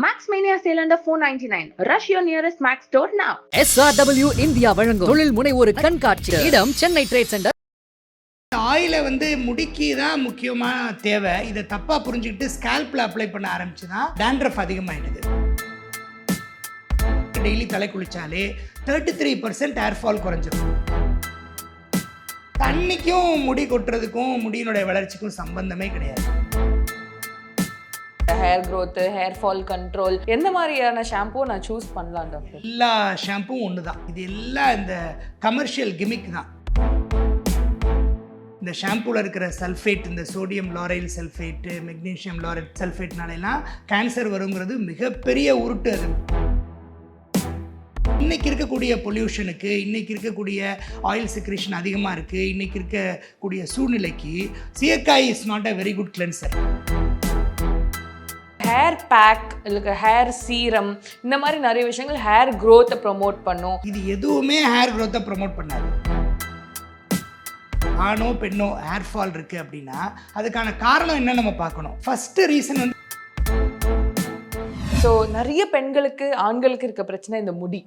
Max Mania sale under $499. Rush your nearest Max store now. SRW India வழங்கும் தொழில் முனைவோர் கண்காட்சி இடம் சென்னை ட்ரேட் சென்டர். ஆயிலை முடிக்கு தான் முக்கியமான தேவை. இதை தப்பா புரிஞ்சுக்கிட்டு ஸ்கேல்ப்ல அப்ளை பண்ண ஆரம்பிச்சுதான் டேண்ட்ரஃப் அதிகமாயிடுது. டெய்லி தலை குளிச்சாலே 33% ஹேர் ஃபால் குறைஞ்சிடும். தண்ணிக்கும் முடி கொட்டுறதுக்கும் முடியினுடைய வளர்ச்சிக்கும் சம்பந்தமே கிடையாது. Hair growth, hair fall control, எந்த மாதிரியான ஷாம்பூ நான் சூஸ் பண்ணலாம் டாக்டர்? எல்லா ஷாம்பும் ஒன்று தான். இது எல்லாம் இந்த கமர்ஷியல் கிமிக் தான். இந்த ஷாம்பூவில் இருக்கிற சல்ஃபேட், இந்த sodium lauryl sulphate, magnesium lauryl சல்ஃபேட்னாலாம் கேன்சர் வருங்கிறது மிகப்பெரிய உருட்டு. அது இன்னைக்கு இருக்கக்கூடிய பொல்யூஷனுக்கு, இன்னைக்கு இருக்கக்கூடிய ஆயில் செக்ரேஷன் அதிகமாக இருக்குது, இன்னைக்கு இருக்கக்கூடிய சூழ்நிலைக்கு shikakai is not a very good cleanser. Hair pack இல்லை ஹேர் சீரம், இந்த மாதிரி நிறைய விஷயங்கள் ஹேர் க்ரோத்தை ப்ரொமோட் பண்ணும். இது எதுவுமே ஹேர் க்ரோத்தை ப்ரொமோட் பண்ணாது. ஆணோ பெண்ணோ ஹேர் ஃபால் இருக்கு அப்படின்னா அதுக்கான காரணம் என்ன நம்ம பார்க்கணும். ஃபர்ஸ்ட் ரீசன் ஸோ நிறைய பெண்களுக்கு ஆண்களுக்கு இருக்க பிரச்சனை இந்த முடி.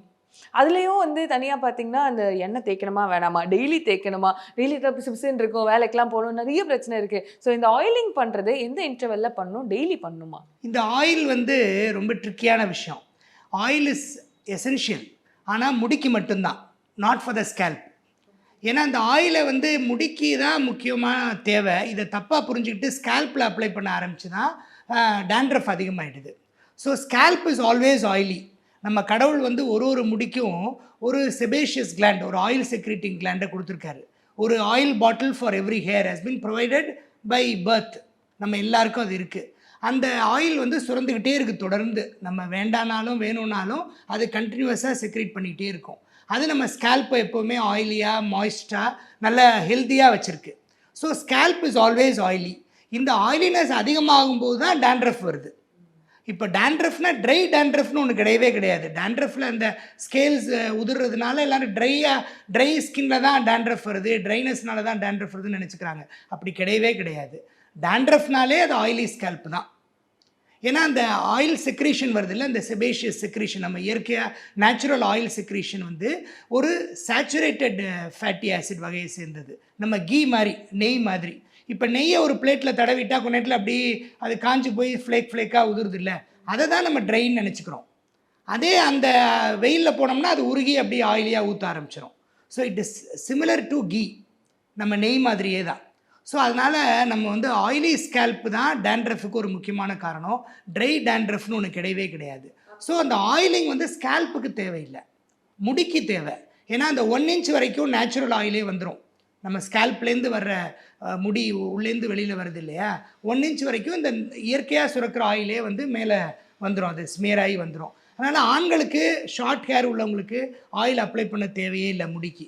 அதுலேயும் தனியாக பார்த்தீங்கன்னா அந்த எண்ணெய் தேய்க்கணுமா வேணாமா, டெய்லி தேய்க்கணுமா, டெய்லி பிசுபிசுன்னு இருக்கும், வேலைக்கெல்லாம் போகணும், நிறைய பிரச்சனை இருக்குது. ஸோ இந்த ஆயிலிங் பண்ணுறது எந்த இன்டர்வெல்ல பண்ணணும், டெய்லி பண்ணணுமா? இந்த ஆயில் ரொம்ப ட்ரிக்கியான விஷயம். ஆயில் இஸ் எசென்ஷியல், ஆனால் முடிக்கு மட்டும்தான், நாட் ஃபார் த ஸ்கேல்ப். ஏன்னா அந்த ஆயிலை முடிக்கு தான் முக்கியமான தேவை. இதை தப்பாக புரிஞ்சுக்கிட்டு ஸ்கேல்பில் அப்ளை பண்ண ஆரம்பிச்சு தான் டேண்ட்ரஃப் அதிகமாகிடுது. So scalp is always oily. நம்ம கடவுள் ஒரு முடிக்கும் ஒரு செபேஷியஸ் கிளாண்ட், ஒரு ஆயில் செக்ரேட்டிங் கிளாண்டை கொடுத்துருக்காரு. ஒரு oil bottle for every hair has been provided by birth. நம்ம எல்லாருக்கும் அது இருக்குது. அந்த ஆயில் சுரந்துக்கிட்டே இருக்குது தொடர்ந்து. நம்ம வேண்டானாலும் வேணும்னாலும் அது கண்டினியூஸாக செக்ரேட் பண்ணிக்கிட்டே இருக்கும். அது நம்ம ஸ்கேல்ப்பை எப்போவுமே ஆயிலியாக, மாய்ஸ்டாக, நல்ல ஹெல்த்தியாக வச்சுருக்கு. So scalp is always oily. இந்த ஆயிலினஸ் அதிகமாகும்போது தான் டேண்ட்ரஃப் வருது. இப்போ டேண்ட்ரஃப்னா ட்ரை டேண்ட்ரஃப்னு ஒன்று கிடையவே கிடையாது. டேண்ட்ரஃபில் அந்த ஸ்கேல்ஸ் உதிர்றதுனால எல்லோரும் ட்ரை ஸ்கின்ல தான் டேண்ட்ரஃப் வருது, ட்ரைனஸ்னால தான் டேண்ட்ரஃப் வருதுன்னு நினச்சிக்கிறாங்க. அப்படி கிடையவே கிடையாது. டேண்ட்ரஃப்னாலே அது ஆயிலி ஸ்கேல்ப் தான். ஏன்னா அந்த ஆயில் செக்ரேஷன் வருது இல்லை, இந்த செபேஷியஸ் செக்ரேஷன், நம்ம இயற்கையாக நேச்சுரல் ஆயில் செக்ரேஷன் ஒரு சேச்சுரேட்டட் ஃபேட்டி ஆசிட் வகையை சேர்ந்தது. நம்ம கீ மாதிரி, நெய் மாதிரி. இப்போ நெய்யை ஒரு பிளேட்டில் தடவிட்டால் கொஞ்ச நேரத்தில் அப்படி அது காஞ்சி போய் ஃப்ளேக்காக உதிருது இல்லை, அதை தான் நம்ம ட்ரைன்னு நினச்சிக்கிறோம். அதே அந்த வெயிலில் போனோம்னா அது உருகி அப்படியே ஆயிலியாக ஊற்ற ஆரம்பிச்சிடும். So it is similar to ghee, நம்ம நெய் மாதிரியே தான். ஸோ அதனால் நம்ம ஆயிலி ஸ்கேல்ப் தான் டேண்ட்ரஃபுக்கு ஒரு முக்கியமான காரணம். ட்ரை டேண்ட்ரஃப்னு ஒன்று கிடையவே கிடையாது. ஸோ அந்த ஆயிலிங் ஸ்கேல்ப்புக்கு தேவையில்லை, முடிக்கு தேவை. ஏன்னா அந்த 1 inch வரைக்கும் நேச்சுரல் ஆயிலே வந்துடும். நம்ம ஸ்கேல்ப்லேருந்து வர்ற முடி உள்ளேருந்து வெளியில் வருது இல்லையா, 1 inch வரைக்கும் இந்த இயற்கையாக சுரக்கிற ஆயிலே மேலே வந்துடும், அது ஸ்மியர் ஆகி வந்துடும். அதனால் ஆண்களுக்கு ஷார்ட் ஹேர் உள்ளவங்களுக்கு ஆயில் அப்ளை பண்ண தேவையே இல்லை முடிக்கு.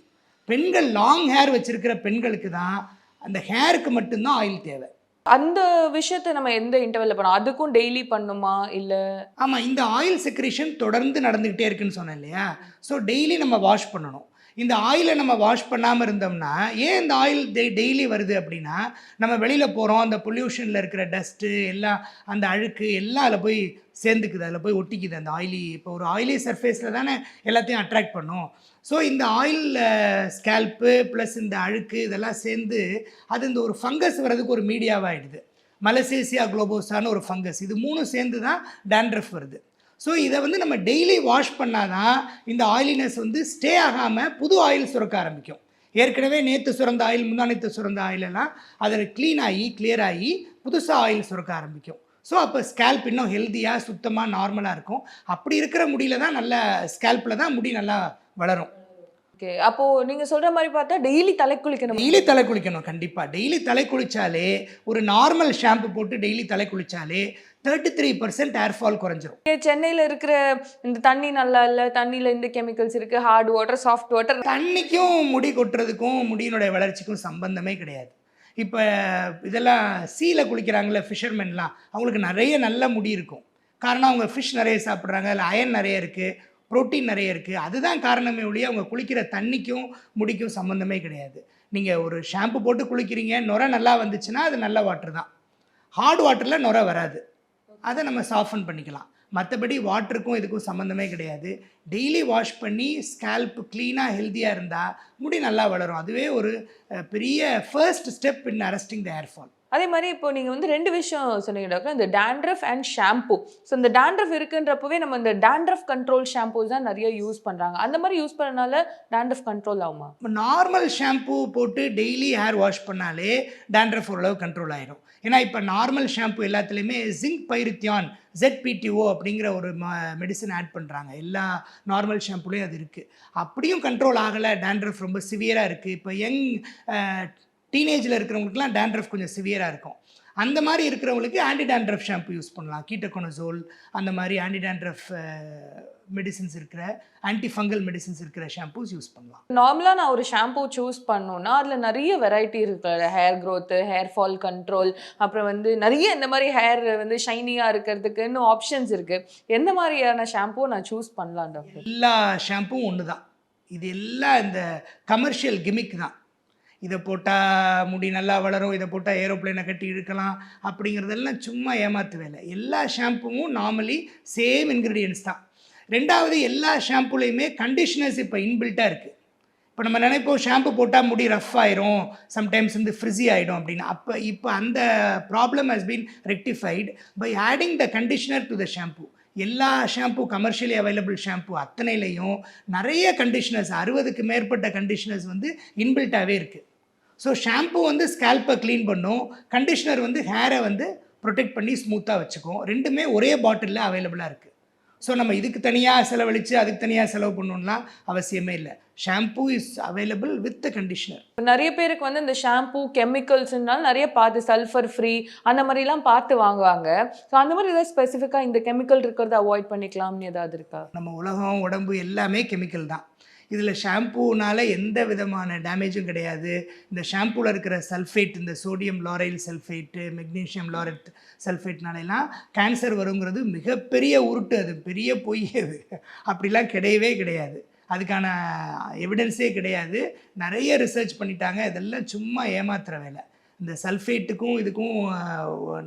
பெண்கள் லாங் ஹேர் வச்சுருக்கிற பெண்களுக்கு தான் அந்த ஹேருக்கு மட்டும்தான் ஆயில் தேவை. அந்த விஷயத்தை நம்ம எந்த இன்டர்வெல்ல பண்ணோம், அதுக்கும் டெய்லி பண்ணுமா இல்லை? ஆமாம், இந்த ஆயில் செக்ரேஷன் தொடர்ந்து நடந்துக்கிட்டே இருக்குன்னு சொன்னேன் இல்லையா. ஸோ டெய்லி நம்ம வாஷ் பண்ணணும். இந்த ஆயிலை நம்ம வாஷ் பண்ணாமல் இருந்தோம்னா, ஏன் இந்த ஆயில் டெய்லி வருது அப்படின்னா, நம்ம வெளியில் போகிறோம், அந்த பொல்யூஷனில் இருக்கிற டஸ்ட்டு எல்லாம், அந்த அழுக்கு எல்லாம் அதில் போய் சேர்ந்துக்குது, அதில் போய் ஒட்டிக்குது. அந்த ஆயிலி, இப்போ ஒரு ஆயிலி சர்ஃபேஸில் தானே எல்லாத்தையும் அட்ராக்ட் பண்ணும். ஸோ இந்த ஆயில் ஸ்கேல்ப்பு ப்ளஸ் இந்த அழுக்கு இதெல்லாம் சேர்ந்து அது இந்த ஒரு ஃபங்கஸ் வர்றதுக்கு ஒரு மீடியாவாகிடுது. மலசேசியா குளோபோசான்னு ஒரு ஃபங்கஸ், இது 3 சேர்ந்து தான் டேண்ட்ரஃப் வருது. ஸோ இதை நம்ம டெய்லி வாஷ் பண்ணால் தான் இந்த ஆயிலினஸ் ஸ்டே ஆகாமல் புது ஆயில் சுரக்க ஆரம்பிக்கும். ஏற்கனவே நேற்று சுரந்த ஆயில், முந்தானத்து சுரந்த ஆயிலெல்லாம் அதில் க்ளீன் ஆகி கிளியர் ஆகி புதுசாக ஆயில் சுரக்க ஆரம்பிக்கும். ஸோ அப்போ ஸ்கேல்ப் இன்னும் ஹெல்த்தியாக, சுத்தமாக, நார்மலாக இருக்கும். அப்படி இருக்கிற முடியில் தான் நல்ல ஸ்கேல்ப்பில் தான் முடி நல்லா வளரும். ஓகே, அப்போது நீங்கள் சொல்கிற மாதிரி பார்த்தா டெய்லி தலை குளிக்கணும். டெய்லி தலை குளிக்கணும் கண்டிப்பாக. டெய்லி தலை குளித்தாலே, ஒரு நார்மல் ஷாம்பு போட்டு டெய்லி தலை குளித்தாலே 33% ஹேர் ஃபால் குறைஞ்சிரும். சென்னையில் இருக்கிற இந்த தண்ணி நல்லா இல்லை, தண்ணியில் இந்த கெமிக்கல்ஸ் இருக்குது, ஹார்ட் வாட்டர், சாஃப்ட் வாட்டர். தண்ணிக்கும் முடி கொட்டுறதுக்கும் முடியினுடைய வளர்ச்சிக்கும் சம்பந்தமே கிடையாது. இப்போ இதெல்லாம் சீல குளிக்கிறாங்களே ஃபிஷர்மென்லாம், அவங்களுக்கு நிறைய நல்ல முடி இருக்கும். காரணம் அவங்க ஃபிஷ் நிறைய சாப்பிட்றாங்க, அதில் அயன் நிறைய இருக்குது, ப்ரோட்டீன் நிறைய இருக்குது. அதுதான் காரணமே ஒழிய அவங்க குளிக்கிற தண்ணிக்கும் முடிக்கும் சம்மந்தமே கிடையாது. நீங்கள் ஒரு ஷாம்பு போட்டு குளிக்கிறீங்க, நுரை நல்லா வந்துச்சுன்னா அது நல்ல வாட்டர் தான். ஹார்ட் வாட்டரில் நுரை வராது, அதை நம்ம சாஃபன் பண்ணிக்கலாம். மற்றபடி வாட்டருக்கும் இதுக்கும் சம்மந்தமே கிடையாது. டெய்லி வாஷ் பண்ணி ஸ்கேல்ப் க்ளீனாக ஹெல்த்தியாக இருந்தால் முடி நல்லா வளரும். அதுவே ஒரு பெரிய first step in arresting the hair fall. அதே மாதிரி இப்போ நீங்கள் வந்து 2 விஷயம் சொன்னீங்க டாக்டர், இந்த டேண்ட்ரஃப் அண்ட் ஷாம்பு. ஸோ இந்த டேண்ட்ரஃப் இருக்குன்றப்பவே நம்ம இந்த டேண்ட்ரஃப் கண்ட்ரோல் ஷாம்பூஸ் தான் நிறைய யூஸ் பண்ணுறாங்க. அந்த மாதிரி யூஸ் பண்ணனால டேண்ட்ரஃப் கண்ட்ரோல் ஆகுமா? நார்மல் ஷாம்பு போட்டு டெய்லி ஹேர் வாஷ் பண்ணாலே டேண்ட்ரஃப் ஓரளவு கண்ட்ரோல் ஆயிடும். ஏன்னா இப்போ நார்மல் ஷாம்பு எல்லாத்துலேயுமே ஜிங்க் பைரித்தியான் ZPTO அப்படிங்கிற ஒரு மெடிசன் ஆட் பண்ணுறாங்க. எல்லா நார்மல் ஷாம்புலேயும் அது இருக்குது. அப்படியும் கண்ட்ரோல் ஆகலை, டேண்ட்ரஃப் ரொம்ப சிவியராக இருக்குது. இப்போ யங் டீனேஜில் இருக்கிறவங்களுக்குலாம் டேண்ட்ரஃப் கொஞ்சம் சிவியராக இருக்கும். அந்த மாதிரி இருக்கிறவங்களுக்கு ஆன்டி டேண்ட்ரஃப் ஷாம்பு யூஸ் பண்ணலாம். கீட்டோகோனசோல் அந்த மாதிரி ஆன்டி டேண்ட்ரஃப் மெடிசின்ஸ் இருக்கிற, ஆன்டி ஃபங்கல் மெடிசின்ஸ் இருக்கிற ஷாம்பூஸ் யூஸ் பண்ணலாம். நார்மலாக நான் ஒரு ஷாம்பூ சூஸ் பண்ணோன்னா அதில் நிறைய வெரைட்டி இருக்குது. Hair growth, hair fall control, அப்புறம் வந்து நிறைய இந்த மாதிரி ஹேர் வந்து ஷைனியாக இருக்கிறதுக்கு இன்னும் ஆப்ஷன்ஸ் இருக்குது. எந்த மாதிரியான ஷாம்பூ நான் சூஸ் பண்ணலாம் டாக்டர்? எல்லா ஷாம்பும் ஒன்று தான். இது எல்லாம் இந்த கமர்ஷியல் கிமிக் தான். இதை போட்டால் முடி நல்லா வளரும், இதை போட்டால் ஏரோப்ளேனை கட்டி இழுக்கலாம் அப்படிங்கிறதெல்லாம் சும்மா ஏமாத்து வேலை. எல்லா ஷாம்புவும் நார்மலி சேம் இன்க்ரீடியன்ஸ் தான். ரெண்டாவது, எல்லா ஷாம்புலையுமே கண்டிஷனர்ஸ் இப்போ இன்பில்ட்டாக இருக்குது. இப்போ நம்ம நினைப்போம் ஷாம்பு போட்டால் முடி ரஃப் ஆயிரும், சம்டைம்ஸ் வந்து ஃப்ரிஸி ஆகிடும் அப்படின்னு. இப்போ அந்த problem has been rectified by adding the conditioner to the shampoo. எல்லா ஷாம்பு கமர்ஷியலி அவைலபிள் ஷாம்பு அத்தனையிலையும் நிறைய கண்டிஷனர்ஸ், 60க்கு மேற்பட்ட கண்டிஷனர்ஸ் வந்து இன்பில்ட்டாகவே இருக்குது. ஸோ ஷாம்பு வந்து ஸ்கேல்ப்பை க்ளீன் பண்ணும், கண்டிஷனர் வந்து ஹேரை வந்து ப்ரொடெக்ட் பண்ணி ஸ்மூத்தாக வச்சுக்கும். ரெண்டுமே ஒரே பாட்டிலில் அவைலபிளாக இருக்குது. ஸோ நம்ம இதுக்கு தனியாக செலவழித்து அதுக்கு தனியாக செலவு பண்ணணும்லாம் அவசியமே இல்லை. Shampoo is available with the conditioner. நிறைய பேருக்கு வந்து இந்த ஷாம்பூ கெமிக்கல்ஸ்னால நிறைய பார்த்து சல்ஃபர் ஃப்ரீ அந்த மாதிரிலாம் பார்த்து வாங்குவாங்க. ஸோ அந்த மாதிரி ஏதாவது ஸ்பெசிஃபிக்காக இந்த கெமிக்கல் இருக்கிறத அவாய்ட் பண்ணிக்கலாம்னு ஏதாவது இருக்கா? நம்ம உலகம், உடம்பு எல்லாமே கெமிக்கல் தான். இதில் ஷாம்பூனால் எந்த விதமான டேமேஜும் கிடையாது. இந்த ஷாம்பூவில் இருக்கிற சல்ஃபேட், இந்த sodium lauryl sulphate, magnesium lauryl சல்ஃபேட்னாலெல்லாம் கேன்சர் வருங்கிறது மிகப்பெரிய உருட்டு. அது பெரிய பொய். அது அப்படிலாம் கிடையவே கிடையாது. அதுக்கான எவிடன்ஸே கிடையாது. நிறைய ரிசர்ச் பண்ணிட்டாங்க. இதெல்லாம் சும்மா ஏமாத்துகிற வேலை. இந்த சல்ஃபேட்டுக்கும் இதுக்கும்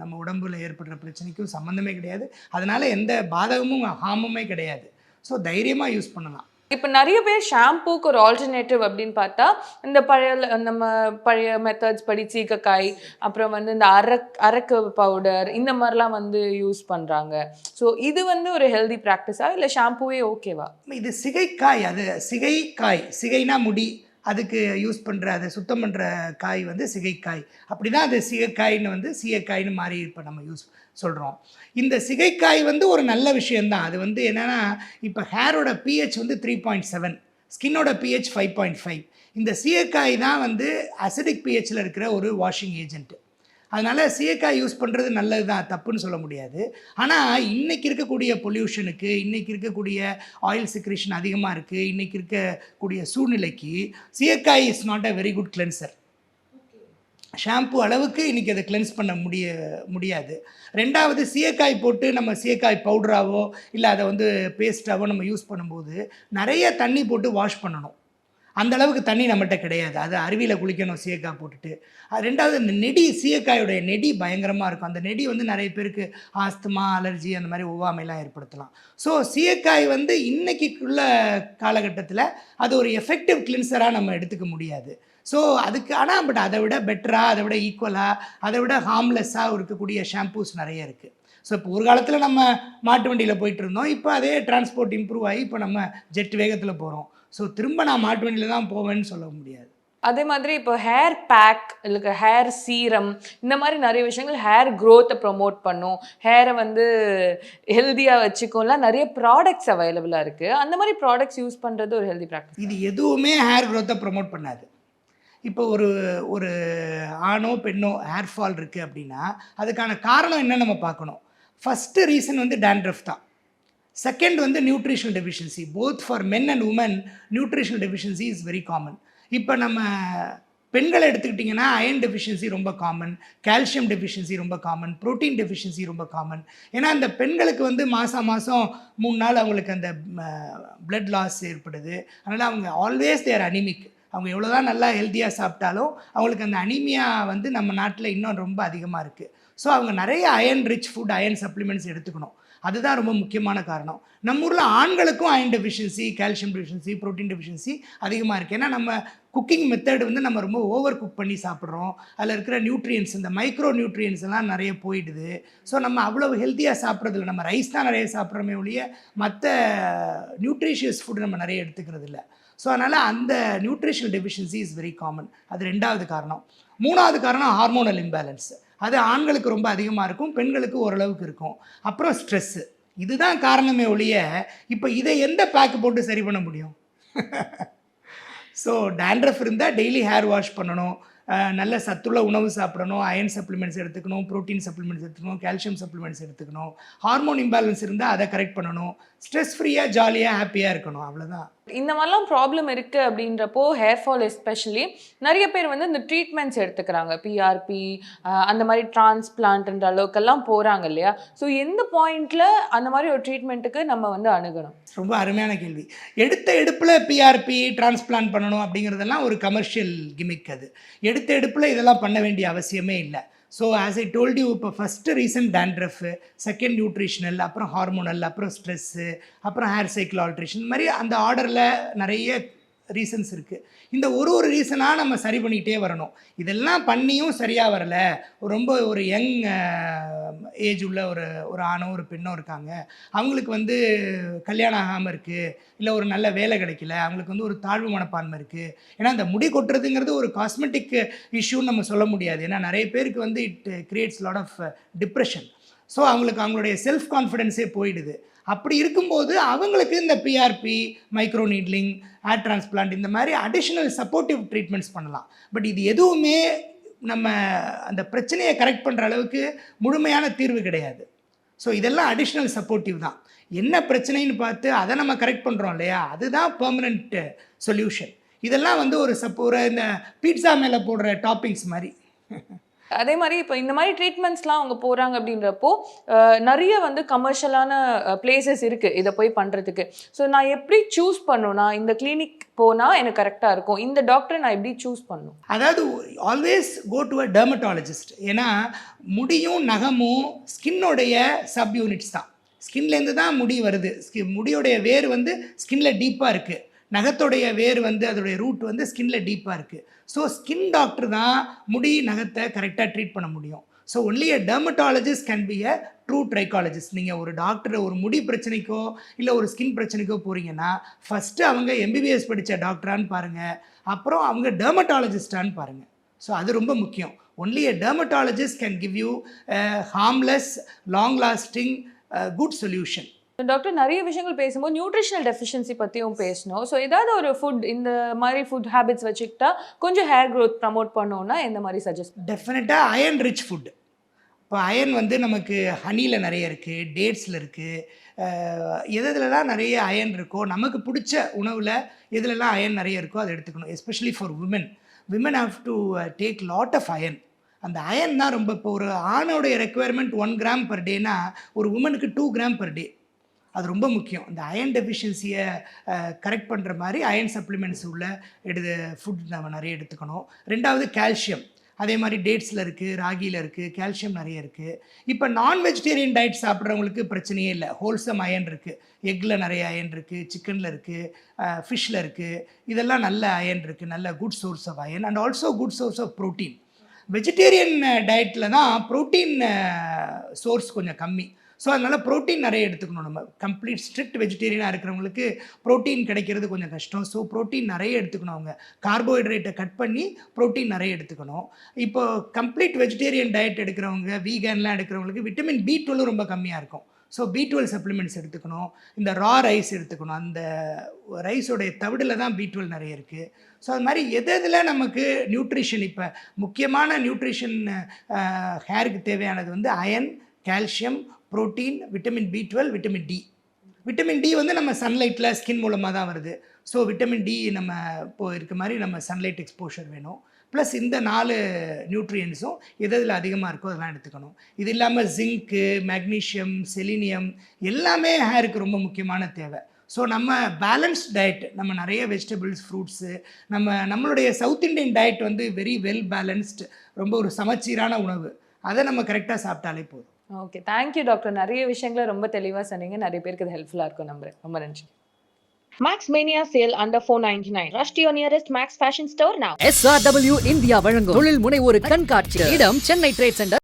நம்ம உடம்புல ஏற்படுற பிரச்சனைக்கும் சம்மந்தமே கிடையாது. அதனால் எந்த பாதகமும் ஹார்முமே கிடையாது. ஸோ தைரியமாக யூஸ் பண்ணலாம். இப்போ நிறைய பேர் ஷாம்பூக்கு ஒரு ஆல்டர்னேட்டிவ் அப்படின்னு பார்த்தா இந்த பழைய மெத்தட்ஸ் படி சீக்கக்காய், அப்புறம் வந்து இந்த அரக்கு பவுடர், இந்த மாதிரிலாம் வந்து யூஸ் பண்ணுறாங்க. ஸோ இது வந்து ஒரு ஹெல்தி ப்ராக்டிஸா இல்லை ஷாம்பூவே ஓகேவா? இது சிகைக்காய். அது சிகைக்காய், சிகைனா முடி, அதுக்கு யூஸ் பண்ணுற, அதை சுத்தம் பண்ணுற காய் வந்து சிகைக்காய். அப்படி தான் அது சிகைக்காயின்னு வந்து சீயக்காயின்னு மாறி இப்போ நம்ம யூஸ் சொல்கிறோம். இந்த சிகைக்காய் வந்து ஒரு நல்ல விஷயந்தான். அது வந்து என்னென்னா, இப்போ ஹேரோட pH வந்து 3.7, ஸ்கின்னோட pH 5.5. இந்த சீயக்காய் தான் வந்து அசிடிக் pHல இருக்கிற ஒரு வாஷிங் ஏஜென்ட். அதனால் சீயக்காய் யூஸ் பண்ணுறது நல்லது தான், தப்புன்னு சொல்ல முடியாது. ஆனால் இன்றைக்கி இருக்கக்கூடிய பொல்யூஷனுக்கு, இன்றைக்கி இருக்கக்கூடிய ஆயில் செக்ரேஷன் அதிகமாக இருக்குது, இன்றைக்கி இருக்கக்கூடிய சூழ்நிலைக்கு shikakai is not a very good cleanser. Shampoo அளவுக்கு இன்றைக்கி அதை கிளென்ஸ் பண்ண முடியாது. ரெண்டாவது, சீயக்காய் போட்டு நம்ம சீயக்காய் பவுடராகவோ இல்லை அதை வந்து பேஸ்ட்டாகவோ நம்ம யூஸ் பண்ணும்போது நிறைய தண்ணி போட்டு வாஷ் பண்ணணும். அந்த அளவுக்கு தண்ணி நம்மகிட்ட கிடையாது. அது அருவியில் குளிக்கணும் சீயக்காய் போட்டுட்டு. ரெண்டாவது, இந்த நெடி, சீயக்காயோடைய நெடி பயங்கரமாக இருக்கும். அந்த நெடி வந்து நிறைய பேருக்கு ஆஸ்துமா, அலர்ஜி, அந்த மாதிரி ஒவ்வாமைலாம் ஏற்படுத்தலாம். ஸோ சீயக்காய் வந்து இன்றைக்கிக்குள்ள காலகட்டத்தில் அது ஒரு எஃபெக்டிவ் கிளின்சராக நம்ம எடுத்துக்க முடியாது. ஸோ அதுக்கு ஆனால் பட் அதை விட பெட்டராக, அதை விட ஈக்குவலாக, அதை விட ஹார்ம்லெஸ்ஸாக இருக்கக்கூடிய ஷாம்பூஸ் நிறைய இருக்குது. ஸோ இப்போ ஒரு காலத்தில் நம்ம மாட்டு வண்டியில் போயிட்டு இருந்தோம். இப்போ அதே டிரான்ஸ்போர்ட் இம்ப்ரூவ் ஆகி இப்போ நம்ம ஜெட் வேகத்தில் போகிறோம். ஸோ திரும்ப நான் மாட்டு வண்டியில் தான் போவேன்னு சொல்ல முடியாது. அதே மாதிரி இப்போ ஹேர் பேக், இல்லை ஹேர் சீரம், இந்த மாதிரி நிறைய விஷயங்கள் ஹேர் க்ரோத்தை ப்ரொமோட் பண்ணும், ஹேரை வந்து ஹெல்த்தியாக வச்சுக்கோலாம் நிறைய ப்ராடக்ட்ஸ் அவைலபிளாக இருக்குது. அந்த மாதிரி ப்ராடக்ட்ஸ் யூஸ் பண்ணுறது ஒரு ஹெல்தி ப்ராக்டிஸ். இது எதுவுமே ஹேர் க்ரோத்தை ப்ரொமோட் பண்ணாது. இப்போ ஒரு ஆணோ பெண்ணோ ஹேர் ஃபால் இருக்குது அப்படின்னா அதுக்கான காரணம் என்ன நம்ம பார்க்கணும். ஃபஸ்ட்டு ரீசன் வந்து டேண்ட்ரஃப் தான். செகண்ட் வந்து nutritional deficiency. Both for men and women nutritional deficiency is very common. இப்போ நம்ம பெண்களை எடுத்துக்கிட்டிங்கன்னா அயன் டெஃபிஷியன்சி ரொம்ப காமன், கால்சியம் டெஃபிஷியன்சி ரொம்ப காமன், ப்ரோட்டீன் டெஃபிஷியன்சி ரொம்ப காமன். ஏன்னா அந்த பெண்களுக்கு வந்து மாதம் 3 நாள் அவங்களுக்கு அந்த பிளட் லாஸ் ஏற்படுது. அதனால் அவங்க ஆல்வேஸ் தேர் அனிமிக். அவங்க எவ்வளோ தான் நல்லா ஹெல்த்தியாக சாப்பிட்டாலும் அவங்களுக்கு அந்த அனீமியா வந்து நம்ம நாட்டில் இன்னும் ரொம்ப அதிகமாக இருக்குது. ஸோ அவங்க நிறைய iron rich food, iron supplements எடுத்துக்கணும். அதுதான் ரொம்ப முக்கியமான காரணம். நம்ம ஊரில் ஆண்களுக்கும் iron deficiency, calcium deficiency, protein deficiency அதிகமாக இருக்குது. ஏன்னா நம்ம குக்கிங் மெத்தட் வந்து நம்ம ரொம்ப ஓவர் குக் பண்ணி சாப்பிட்றோம். அதில் இருக்கிற நியூட்ரியன்ஸ், இந்த மைக்ரோ நியூட்ரியன்ஸ் எல்லாம் நிறைய போயிடுது. ஸோ நம்ம அவ்வளவு ஹெல்த்தியாக சாப்பிட்றதில்ல. நம்ம ரைஸ் தான் நிறைய சாப்பிட்றோமே ஒழிய மற்ற நியூட்ரிஷியஸ் ஃபுட் நம்ம நிறைய எடுத்துக்கிறது இல்லை. ஸோ அதனால் அந்த nutritional deficiency is very common. அது 2வது காரணம். 3வது காரணம் ஹார்மோனல் இம்பேலன்ஸ். அது ஆண்களுக்கு ரொம்ப அதிகமாக இருக்கும், பெண்களுக்கு ஓரளவுக்கு இருக்கும். அப்புறம் ஸ்ட்ரெஸ்ஸு. இதுதான் காரணமே ஒழிய இப்போ இதை எந்த பேக்கு போட்டு சரி பண்ண முடியும்? ஸோ டேண்ட்ரஃப் இருந்தால் டெய்லி ஹேர் வாஷ் பண்ணணும், நல்ல சத்துள்ள உணவு சாப்பிடணும், அயன் சப்ளிமெண்ட்ஸ் எடுத்துக்கணும், ப்ரோட்டீன் சப்ளிமெண்ட்ஸ் எடுத்துக்கணும், கால்சியம் சப்ளிமெண்ட்ஸ் எடுத்துக்கணும். ஹார்மோன் இம்பேலன்ஸ் இருந்தால் அதை கரெக்ட் பண்ணணும். ஸ்ட்ரெஸ் ஃப்ரீயாக ஜாலியாக ஹாப்பியாக இருக்கணும். அவ்வளோதான். இந்த மாதிரிலாம் ப்ராப்ளம் இருக்குது அப்படின்றப்போ ஹேர் ஃபால் எஸ்பெஷலி நிறைய பேர் வந்து இந்த ட்ரீட்மெண்ட்ஸ் எடுத்துக்கிறாங்க. பிஆர்பி அந்த மாதிரி டிரான்ஸ்பிளான்ட்ன்ற அளவுக்கெல்லாம் போகிறாங்க இல்லையா? ஸோ எந்த பாயிண்டில் அந்த மாதிரி ஒரு ட்ரீட்மெண்ட்டுக்கு நம்ம வந்து அணுகணும்? ரொம்ப அருமையான கேள்வி. எடுத்த எடுப்பில் பிஆர்பி டிரான்ஸ்பிளான்ட் பண்ணணும் அப்படிங்கிறதெல்லாம் ஒரு கமர்ஷியல் கிமிக். அது எடுத்த எடுப்பில் இதெல்லாம் பண்ண வேண்டிய அவசியமே இல்லை. So as I told you, இப்போ first reason dandruff, second nutritional, அப்புறம் ஹார்மோனல், அப்புறம் ஸ்ட்ரெஸ்ஸு, அப்புறம் ஹேர் சைக்கிள் ஆல்ட்ரேஷன், இந்த மாதிரி அந்த ஆர்டரில் நிறைய ரீசன்ஸ் இருக்குது. இந்த ஒரு ரீசனாக நம்ம சரி பண்ணிக்கிட்டே வரணும். இதெல்லாம் பண்ணியும் சரியாக வரலை, ரொம்ப ஒரு யங் ஏஜ் உள்ள ஒரு ஆணோ ஒரு பெண்ணோ இருக்காங்க, அவங்களுக்கு வந்து கல்யாணம் ஆகாமல் இருக்குது, இல்லை ஒரு நல்ல வேலை கிடைக்கல, அவங்களுக்கு வந்து ஒரு தாழ்வு மனப்பான்மை இருக்குது. ஏன்னா அந்த முடி கொட்டுறதுங்கிறது ஒரு காஸ்மெட்டிக் இஷ்யூன்னு நம்ம சொல்ல முடியாது. ஏன்னா நிறைய பேருக்கு வந்து it creates lot of depression. So அவங்களுக்கு அவங்களுடைய செல்ஃப் கான்ஃபிடென்ஸே போயிடுது. அப்படி இருக்கும்போது அவங்களுக்கு இந்த PRP, micro needling, hair transplant, இந்த மாதிரி அடிஷ்னல் சப்போர்ட்டிவ் ட்ரீட்மெண்ட்ஸ் பண்ணலாம். பட் இது எதுவுமே நம்ம அந்த பிரச்சனையை கரெக்ட் பண்ணுற அளவுக்கு முழுமையான தீர்வு கிடையாது. ஸோ இதெல்லாம் அடிஷ்னல் சப்போர்ட்டிவ் தான். என்ன பிரச்சனைன்னு பார்த்து அதை நம்ம கரெக்ட் பண்ணுறோம் இல்லையா, அதுதான் பெர்மனண்ட் சொல்யூஷன். இதெல்லாம் வந்து ஒரு இந்த பீட்சா மேலே போடுற டாப்பிங்ஸ் மாதிரி. அதே மாதிரி இப்போ இந்த மாதிரி ட்ரீட்மெண்ட்ஸ்லாம் அவங்க போகிறாங்க அப்படின்றப்போ நிறைய வந்து கமர்ஷியலான பிளேசஸ் இருக்குது இதை போய் பண்ணுறதுக்கு. ஸோ நான் எப்படி சூஸ் பண்ணணும்னா, இந்த கிளினிக் போனால் எனக்கு கரெக்டாக இருக்கும், இந்த டாக்டரை நான் எப்படி சூஸ் பண்ணணும்? அதாவது always go to a dermatologist. ஏன்னா முடியும் நகமும் ஸ்கின்னோடைய சப் யூனிட்ஸ் தான். ஸ்கின்லேருந்து தான் முடி வருது. முடியோடைய வேர் வந்து ஸ்கின்ல டீப்பாக இருக்குது, நகத்தோடைய வேர் வந்து அதோடைய ரூட் வந்து ஸ்கின்ல டீப்பாக இருக்குது. ஸோ ஸ்கின் டாக்டர் தான் முடி நகத்தை கரெக்டாக ட்ரீட் பண்ண முடியும். So only a dermatologist can be a true trichologist. நீங்கள் ஒரு டாக்டர் ஒரு முடி பிரச்சனைக்கோ இல்லை ஒரு ஸ்கின் பிரச்சனைக்கோ போகிறீங்கன்னா ஃபஸ்ட்டு அவங்க எம்பிபிஎஸ் படித்த டாக்டரான்னு பாருங்கள், அப்புறம் அவங்க டெர்மட்டாலஜிஸ்டான்னு பாருங்கள். ஸோ அது ரொம்ப முக்கியம். Only a dermatologist can give you harmless, long lasting, good solution. Doctor, நிறைய விஷயங்கள் பேசும்போது நியூட்ரிஷனல் டெஃபிஷியன்சி பற்றியும் பேசணும். ஸோ ஏதாவது ஒரு ஃபுட், இந்த மாதிரி ஃபுட் ஹேபிட்ஸ் வச்சுக்கிட்டா கொஞ்சம் ஹேர் க்ரோத் ப்ரமோட் பண்ணோன்னா எந்த மாதிரி சஜஸ்ட்? டெஃபினட்டாக அயன் ரிச் ஃபுட். இப்போ அயன் வந்து நமக்கு ஹனியில் நிறைய இருக்குது, டேட்ஸில் இருக்குது, எதுலலாம் நிறைய அயன் இருக்கோ, நமக்கு பிடிச்ச உணவில் எதுலலாம் அயன் நிறைய இருக்கோ அதை எடுத்துக்கணும். Especially for women have to take lot of iron. அந்த அயன் தான் ரொம்ப. இப்போ ஒரு ஆணோடைய ரெக்குவயர்மெண்ட் 1 கிராம் பர் டேனா ஒரு உமனுக்கு 2 கிராம் பர் டே. அது ரொம்ப முக்கியம். இந்த அயன் டெஃபிஷியன்சியை கரெக்ட் பண்ணுற மாதிரி அயன் சப்ளிமெண்ட்ஸ் உள்ள ஃபுட் நம்ம நிறைய எடுத்துக்கணும். 2வது கால்சியம். அதே மாதிரி டேட்ஸில் இருக்குது, ராகியில் இருக்குது, கால்சியம் நிறைய இருக்குது. இப்போ நான் வெஜிடேரியன் டயட் சாப்பிட்றவங்களுக்கு பிரச்சனையே இல்லை. ஹோல்சம் அயன் இருக்குது. எக்கில் நிறைய அயன் இருக்குது, சிக்கனில் இருக்குது, ஃபிஷ்ஷில் இருக்குது. இதெல்லாம் நல்ல அயன் இருக்குது, நல்ல good source of iron and also good source of protein. Vegetarian டயட்டில் தான் ப்ரோட்டீன் சோர்ஸ் கொஞ்சம் கம்மி. ஸோ அதனால் ப்ரோட்டீன் நிறைய எடுத்துக்கணும். நம்ம கம்ப்ளீட் ஸ்ட்ரிக்ட் வெஜிடேரியனாக இருக்கிறவங்களுக்கு ப்ரோட்டீன் கிடைக்கிறது கொஞ்சம் கஷ்டம். ஸோ ப்ரோட்டீன் நிறைய எடுத்துக்கணும். அவங்க கார்போஹைட்ரேட்டை கட் பண்ணி ப்ரோட்டீன் நிறைய எடுத்துக்கணும். இப்போ கம்ப்ளீட் வெஜிடேரியன் டயட் எடுக்கிறவங்க, வீகன்லாம் எடுக்கிறவங்களுக்கு விட்டமின் B12 ரொம்ப கம்மியாக இருக்கும். ஸோ B12 சப்ளிமெண்ட்ஸ் எடுத்துக்கணும். இந்த ரா ரைஸ் எடுத்துக்கணும். அந்த ரைஸோடைய தவிடில் தான் B12 நிறைய இருக்குது. ஸோ அது மாதிரி எதில் நமக்கு நியூட்ரிஷன், இப்போ முக்கியமான நியூட்ரிஷன் ஹேருக்கு தேவையானது வந்து iron, calcium, protein, vitamin B12, vitamin D. Vitamin D வந்து நம்ம சன்லைட்டில் ஸ்கின் மூலமாக தான் வருது. ஸோ விட்டமின் D நம்ம இப்போது இருக்க மாதிரி நம்ம சன்லைட் எக்ஸ்போஷர் வேணும். ப்ளஸ் இந்த 4 நியூட்ரியன்ஸும் எதில் அதிகமாக இருக்கோ அதெல்லாம் எடுத்துக்கணும். இது இல்லாமல் ஜிங்க்கு, மெக்னீஷியம், செலினியம் எல்லாமே ஹேருக்கு ரொம்ப முக்கியமான தேவை. ஸோ நம்ம பேலன்ஸ்ட் டயட், நம்ம நிறைய வெஜிடபிள்ஸ், ஃப்ரூட்ஸு, நம்மளுடைய சவுத் இண்டியன் டயட் வந்து வெரி வெல் பேலன்ஸ்டு, ரொம்ப ஒரு சமச்சீரான உணவு. அதை நம்ம கரெக்டாக சாப்பிட்டாலே போதும். Okay, thank you doctor. நிறைய விஷயங்களை ரொம்ப தெளிவாக சொன்னீங்க. நிறைய பேருக்கு இது ஹெல்ப்ஃபுல்லாக இருக்கும் நம்புறேன். ரொம்ப நன்றி. Max Mania sale under 499. Rush to your nearest Max fashion store now. SRW India வழங்கும் தொழில் முனைவோரு கண்காட்சி. இடம் சென்னை ட்ரேட் சென்டர்